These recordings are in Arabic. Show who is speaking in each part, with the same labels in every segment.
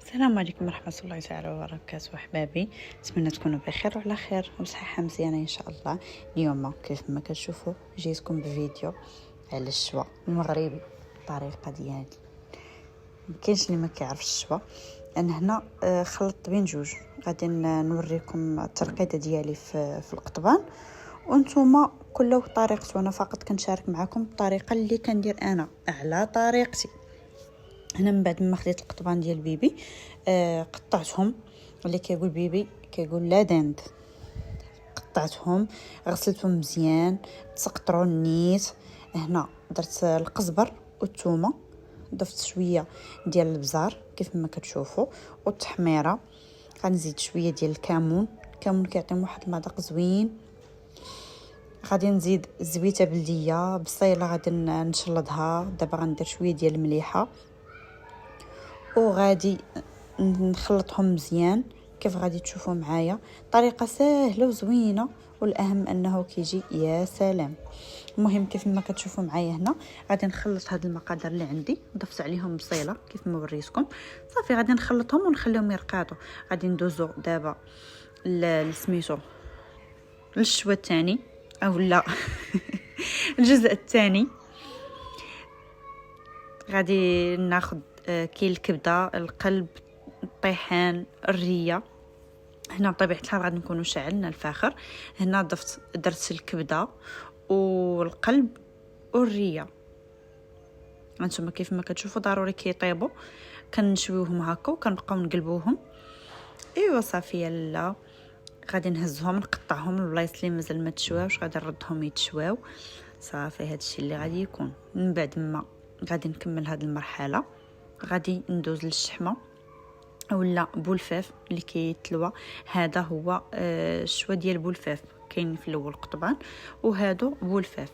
Speaker 1: السلام عليكم ورحمة الله تعالى وبركاته أحبابي، نتمنى تكونوا بخير وعلى خير وبصحة مزيانة إن شاء الله. اليوم كيف ما كتشوفوا جيتكم بفيديو على الشوا المغربي. الطريقة ديالي مكاينش اللي ما كيعرف الشوا. انا هنا خلطت بين جوج، غادي نوريكم الترقيده ديالي في القطبان، وانتم كل طريقته. انا فقط كنشارك معكم الطريقه اللي كندير انا على طريقتي. هنا من بعد ما خديت القطبان ديال بيبي قطعتهم، اللي كيقول بيبي كيقول لا دند. قطعتهم غسلتهم مزيان، تسقطروا النيت. هنا درت القزبر والثومه، ضفت شويه ديال البزار كيف ما كتشوفوا والتحميره. غنزيد شويه ديال الكمون كيعطي واحد المذاق زوين. غادي نزيد الزبيته بلديه بصيله، غادي نشلضها. دابا غندير شويه ديال المليحه وغادي نخلطهم مزيان كيف غادي تشوفوا معايا. طريقه سهله وزوينه، والاهم انه كيجي يا سلام. المهم كيف ما كتشوفوا معايا هنا غادي نخلط هاد المقادير اللي عندي، ضفت عليهم بصيله كيف ما وريتكم. صافي غادي نخلطهم ونخليهم يرقادوا. غادي ندوزو دابا لسميتو للشوا الثاني او لا الجزء الثاني. غادي ناخذ كاين الكبده، القلب، الطيحان، الريه. هنا بطبيعه الحال غادي نكونوا شعلنا الفاخر. هنا درت الكبده والقلب والريه. انتم كيف ما كتشوفوا ضروري كيطيبوا، كنشويوهم هكا وكنبقاو نقلبوهم. ايوا صافي يلا غادي نهزهم نقطعهم البلايص اللي مازال ما تشواوش، غادي نردهم يتشواو. صافي هادشي اللي غادي يكون. من بعد ما غادي نكمل هاد المرحله غادي ندوز للشحمه ولا بولفاف اللي كيتلوى. هذا هو الشوا ديال بولفاف، كاين في الاول قطبان وهادو بولفاف.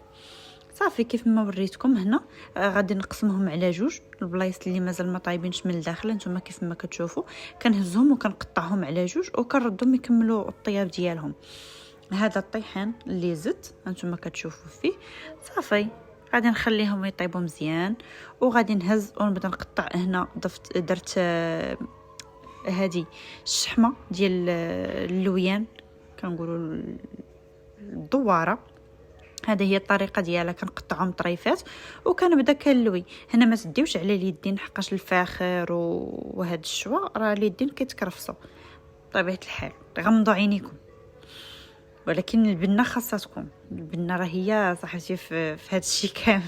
Speaker 1: صافي كيف ما وريتكم هنا غادي نقسمهم على جوج. البلايص اللي مازال ما طايبينش من الداخل نتوما كيف ما كتشوفوا كنهزهم وكنقطعهم على جوج وكنردهم يكملوا الطياب ديالهم. هذا الطيحان اللي زدت نتوما كتشوفوا فيه. صافي غادي نخليهم يطيبوا مزيان وغادي نهز ونبدا نقطع. هنا درت هذه الشحمه ديال اللويان، كنقولوا الدواره. هذه هي الطريقه ديالها، كنقطعهم طريفات وكنبدا كنلوي. هنا ما تديوش على اليدين حقاش الفاخر وهذا الشوا راه اليدين كيتكرفسوا بطبيعه الحال. غمضوا عينيكم، ولكن البنه خاصها تكون البنه راه هي صاحبتي في هذا الشيء كامل.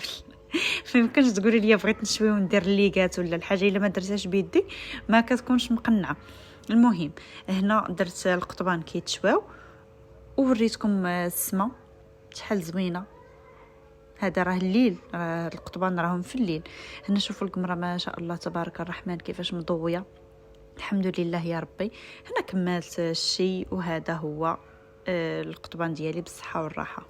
Speaker 1: ما يمكنش تقولي لي بغيت نشوي وندير ليغات ولا الحاجه الا ما درتهاش بيدي ما كتكونش مقنعه. المهم هنا درت القطبان كيتشواو ووريتكم السما شحال زوينه. هذا راه الليل، القطبان راهم في الليل. هنا شوفوا القمره ما شاء الله تبارك الرحمن كيفاش مضويه. الحمد لله يا ربي. هنا كملت الشيء، وهذا هو القطبان ديالي بالصحه والراحه.